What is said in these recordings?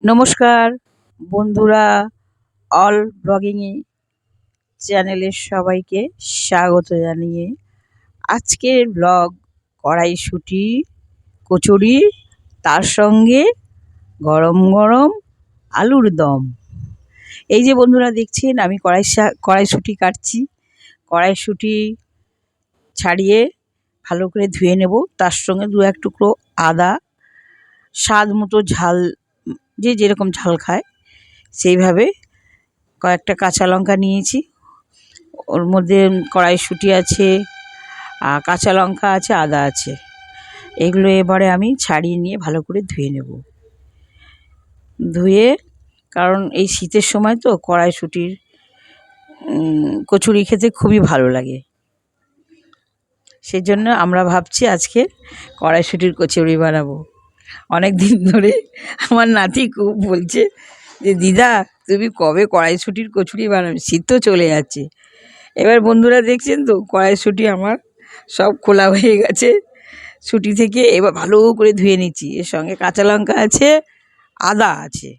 নমস্কার বন্ধুরা, অল ব্লগিংয়ে চ্যানেলের সবাইকে স্বাগত জানিয়ে আজকের ব্লগ কড়াইশুঁটি কচুরি, তার সঙ্গে গরম গরম আলুর দম। এই যে বন্ধুরা দেখছেন আমি কড়াইশুঁটি কাটছি। কড়াইশুঁটি ছাড়িয়ে ভালো করে ধুয়ে নেব, তার সঙ্গে দু এক টুকরো আদা, স্বাদ মতো ঝাল, যে যেরকম ঝাল খায় সেইভাবে, কয়েকটা কাঁচা লঙ্কা নিয়েছি, ওর মধ্যে কড়াইশুঁটি আছে, কাঁচা লঙ্কা আছে, আদা আছে। এগুলো এবারে আমি ছাড়িয়ে নিয়ে ভালো করে ধুয়ে নেব। ধুয়ে, কারণ এই শীতের সময় তো কড়াইশুঁটির কচুরি খেতে খুবই ভালো লাগে, সেজন্য আমরা ভাবছি আজকে কড়াইশুঁটির কচুরি বানাবো। অনেক দিন ধরে আমার নাতি খুব বলছে যে দিদা তুমি কবে কড়াইশুঁটির কচুরি বানাবে, শীত তো চলে যাচ্ছে। এবার বন্ধুরা দেখছেন তো কড়াইশুঁটি আমার সব খোলা হয়ে গেছে শুঁটি থেকে। এবার ভালো করে ধুয়ে নিচ্ছি, এর সঙ্গে কাঁচা লঙ্কা আছে, আদা আছে।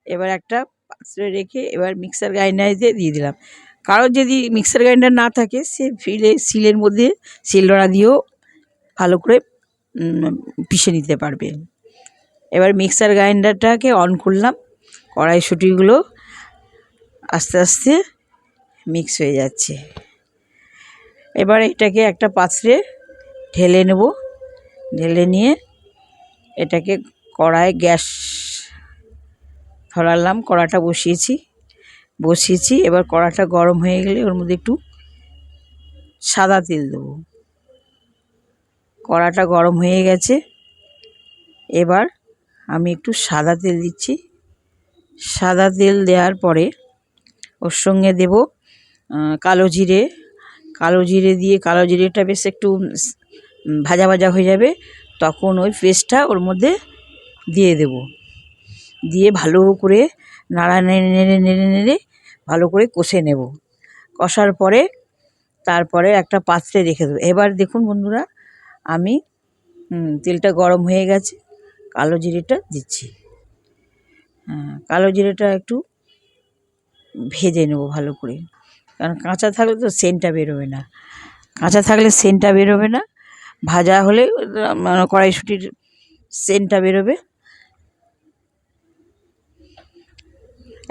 এবার একটা পাত্রে রেখে এবার মিক্সার গ্রাইন্ডারে দিয়ে দিলাম। কারোর যদি মিক্সার গ্রাইন্ডার না থাকে সে শিলের মধ্যে শিলনোড়া দিয়েও ভালো করে পিষে নিতে পারবে। এবার মিক্সার গ্রাইন্ডারটাকে অন করলাম, কড়াইশুঁটিগুলো আস্তে আস্তে মিক্স হয়ে যাচ্ছে। এবার এটাকে একটা পাত্রে ঢেলে নেব, ঢেলে নিয়ে এটাকে গ্যাস ধরালাম, কড়াটা বসিয়েছি। এবার কড়াটা গরম হয়ে গেলে ওর মধ্যে একটু সাদা তেল দেবো। কড়াটা গরম হয়ে গেছে, এবার আমি একটু সাদা তেল দিচ্ছি। সাদা তেল দেওয়ার পরে ওর সঙ্গে দেব কালো জিরে দিয়ে, কালো জিরেটা বেশ একটু ভাজা ভাজা হয়ে যাবে, তখন ওই পেস্টটা ওর মধ্যে দিয়ে দেব। দিয়ে ভালো করে নেড়ে ভালো করে কষে নেব। কষার পরে তারপরে একটা পাত্রে রেখে দেবো। এবার দেখুন বন্ধুরা, আমি তেলটা গরম হয়ে গেছে, কালো জিরেটা দিচ্ছি। কালো জিরেটা একটু ভেজে নেব ভালো করে, কারণ কাঁচা থাকলে তো সেন্টটা বেরোবে না, ভাজা হলে কড়াইশুঁটির সেন্টটা বেরোবে।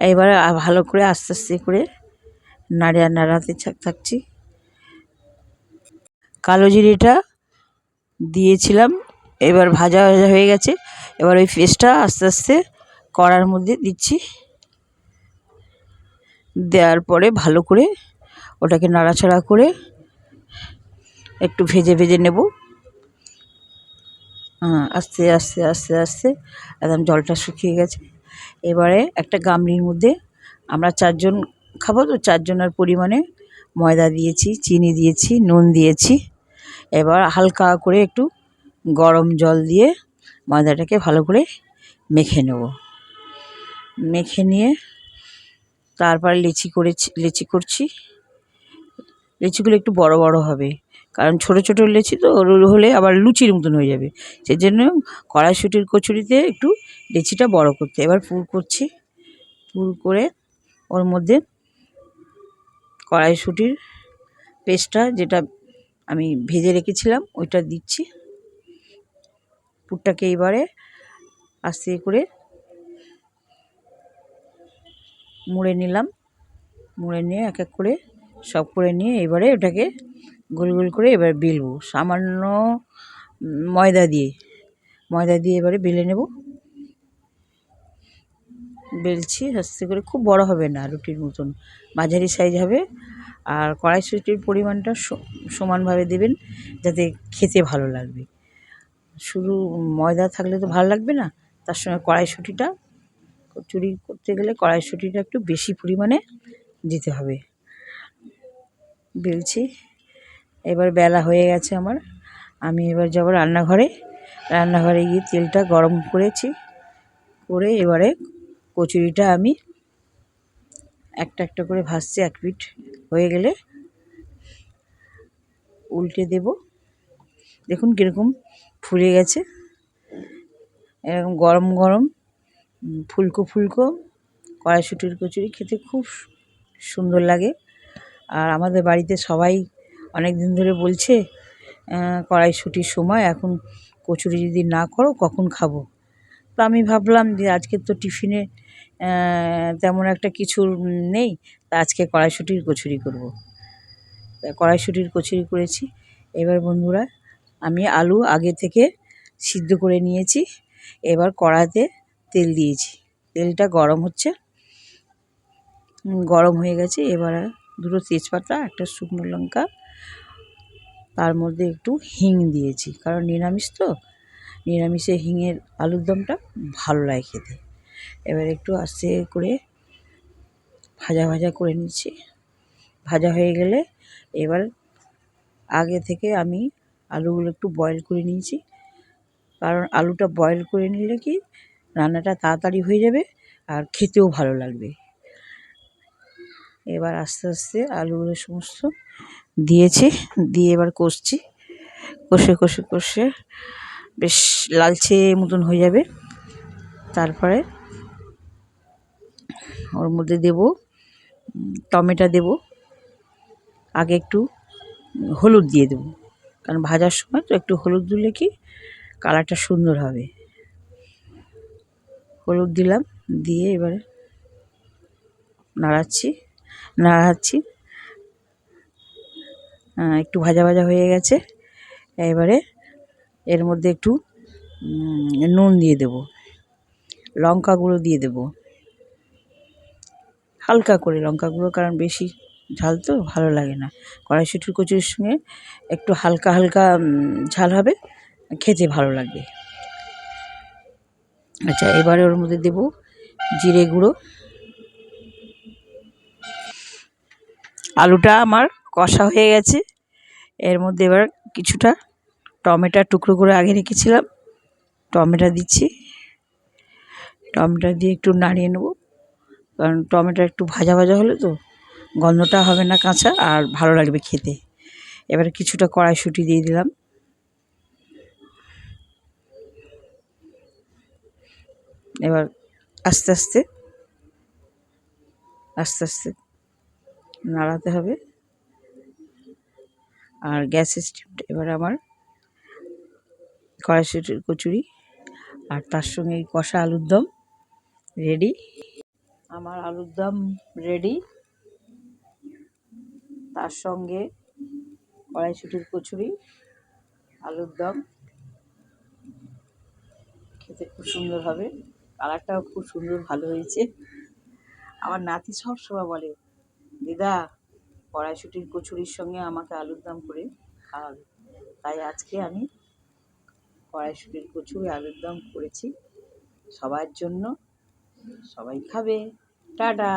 এবারে ভালো করে আস্তে আস্তে করে নাড়াতে থাকছি। কালো জিরেটা দিয়েছিলাম, এবার ভাজা হয়ে গেছে। এবার ওই পেস্টটা আস্তে আস্তে কড়ার মধ্যে দিচ্ছি। দেওয়ার পরে ভালো করে ওটাকে নাড়াচাড়া করে একটু ভেজে নেব। আস্তে আস্তে আস্তে আস্তে একদম জলটা শুকিয়ে গেছে। এবারে একটা গামলির মধ্যে, আমরা 4 জন খাবো তো, 4 জনের পরিমাণে ময়দা দিয়েছি, চিনি দিয়েছি, নুন দিয়েছি। এবার হালকা করে একটু গরম জল দিয়ে ময়দাটাকে ভালো করে মেখে নেব। মেখে নিয়ে তারপর লেচি করছি। লেচিগুলো একটু বড় বড় হবে, কারণ ছোট ছোট লেচি তো হলে আবার লুচির মতন হয়ে যাবে, সেজন্য কড়াইশুঁটির কচুরিতে একটু লেচিটা বড় করতে। এবার পুর করছি, পুর করে ওর মধ্যে কড়াইশুঁটির পেস্টটা, যেটা আমি ভেজে রেখেছিলাম, ওইটা দিচ্ছি। পুরটাকে এবারে আস্তে করে মুড়ে নিলাম, মুড়ে নিয়ে এক এক করে সব করে নিয়ে এবারে ওটাকে গোল গোল করে এবার বেলবো, সামান্য ময়দা দিয়ে এবারে বেলে নেব। বেলছি আস্তে করে, খুব বড় হবে না, রুটির মতন মাঝারি সাইজ হবে। আর কড়াইশুঁটির পরিমাণটা সমানভাবে দেবেন, যাতে খেতে ভালো লাগবে। শুধু ময়দা থাকলে তো ভালো লাগবে না, তার সঙ্গে কচুরি করতে গেলে কড়াইশুঁটিটা একটু বেশি পরিমাণে দিতে হবে। বেলছি, এবার বেলা হয়ে গেছে আমার। আমি এবার যাব রান্নাঘরে গিয়ে তেলটা গরম করেছি, করে এবারে কচুরিটা আমি একটা একটা করে ভাজছি। এক পিঠ হয়ে গেলে উল্টে দেব। দেখুন কীরকম ফুলে গেছে। এরকম গরম গরম ফুলকো ফুলকো কড়াইশুঁটির কচুরি খেতে খুব সুন্দর লাগে। আর আমাদের বাড়িতে সবাই অনেক দিন ধরে বলছে কড়াইশুঁটির সময় এখন কচুরি যদি না করো কখন খাবো। তো আমি ভাবলাম যে আজকে তো টিফিনে তেমন একটা কিছু নেই, তা আজকে কড়াইশুঁটির কচুরি করব। তা কড়াইশুঁটির কচুরি করেছি। এবার বন্ধুরা, আমি আলু আগে থেকে সিদ্ধ করে নিয়েছি। এবার কড়াতে তেল দিয়েছি, তেলটা গরম হচ্ছে, গরম হয়ে গেছে। এবার দুটো তেজপাতা, একটা শুকনো লঙ্কা, তার মধ্যে একটু হিং দিয়েছি, কারণ নিরামিষ তো, নিরামিষে হিঙের আলুর দমটা ভালো লাগে খেতে। এবার একটু আস্তে করে ভাজা ভাজা করে নিচ্ছি। ভাজা হয়ে গেলে এবার আগে থেকে আমি আলুগুলো একটু বয়েল করে নিয়েছি, কারণ আলুটা বয়েল করে নিলে কি রান্নাটা তাড়াতাড়ি হয়ে যাবে আর খেতেও ভালো লাগবে। এবার আস্তে আস্তে আলুগুলো সমস্ত দিয়েছি, দিয়ে এবার কষছি, কষে কষে কষে বেশ লালচে মতন হয়ে যাবে। তারপরে ওর মধ্যে দেব টমেটো, দেব আগে একটু হলুদ দিয়ে দেবো, কারণ ভাজার সময় তো একটু হলুদ দিলে কি কালারটা সুন্দর হবে। হলুদ দিলাম, দিয়ে এবারে নাড়াচ্ছি। একটু ভাজা ভাজা হয়ে গেছে। এবারে এর মধ্যে একটু নুন দিয়ে দেব, লঙ্কা গুঁড়ো দিয়ে দেব, হালকা করে লঙ্কা গুঁড়ো, কারণ বেশি ঝাল তো ভালো লাগে না। কড়াইশুঁটির কচুরির সঙ্গে একটু হালকা হালকা ঝাল হবে, খেতে ভালো লাগবে। আচ্ছা, এবারে ওর মধ্যে দেব জিরে গুঁড়ো। আলুটা আমার কষা হয়ে গেছে। এর মধ্যে এবার কিছুটা টমেটো টুকরো করে আগে রেখেছিলাম, টমেটো দিচ্ছি। টমেটো দিয়ে একটু নাড়িয়ে নেব, কারণ টমেটো একটু ভাজা ভাজা হলে তো গন্ধটা হবে না কাঁচা, আর ভালো লাগবে খেতে। এবারে কিছুটা কড়াইশুঁটি দিয়ে দিলাম। এবার আস্তে আস্তে আস্তে আস্তে নাড়াতে হবে। আর গ্যাসের স্টিমটা এবার আমার কড়াইশুঁটির কচুরি আর তার সঙ্গে এই কষা আলুর দম রেডি। আমার আলুর দম রেডি, তার সঙ্গে কড়াইশুঁটির কচুরি, আলুর দম, খেতে খুব সুন্দর হবে, কালারটাও খুব সুন্দর ভালো হয়েছে। আমার নাতি সব সময় বলে, দিদা কড়াইশুঁটির কচুরির সঙ্গে আমাকে আলুর দম করে খাওয়াবে। তাই আজকে আমি কড়াইশুঁটির কচুরি আলুর দম করেছি সবার জন্য, সবাই খাবে। টাটা।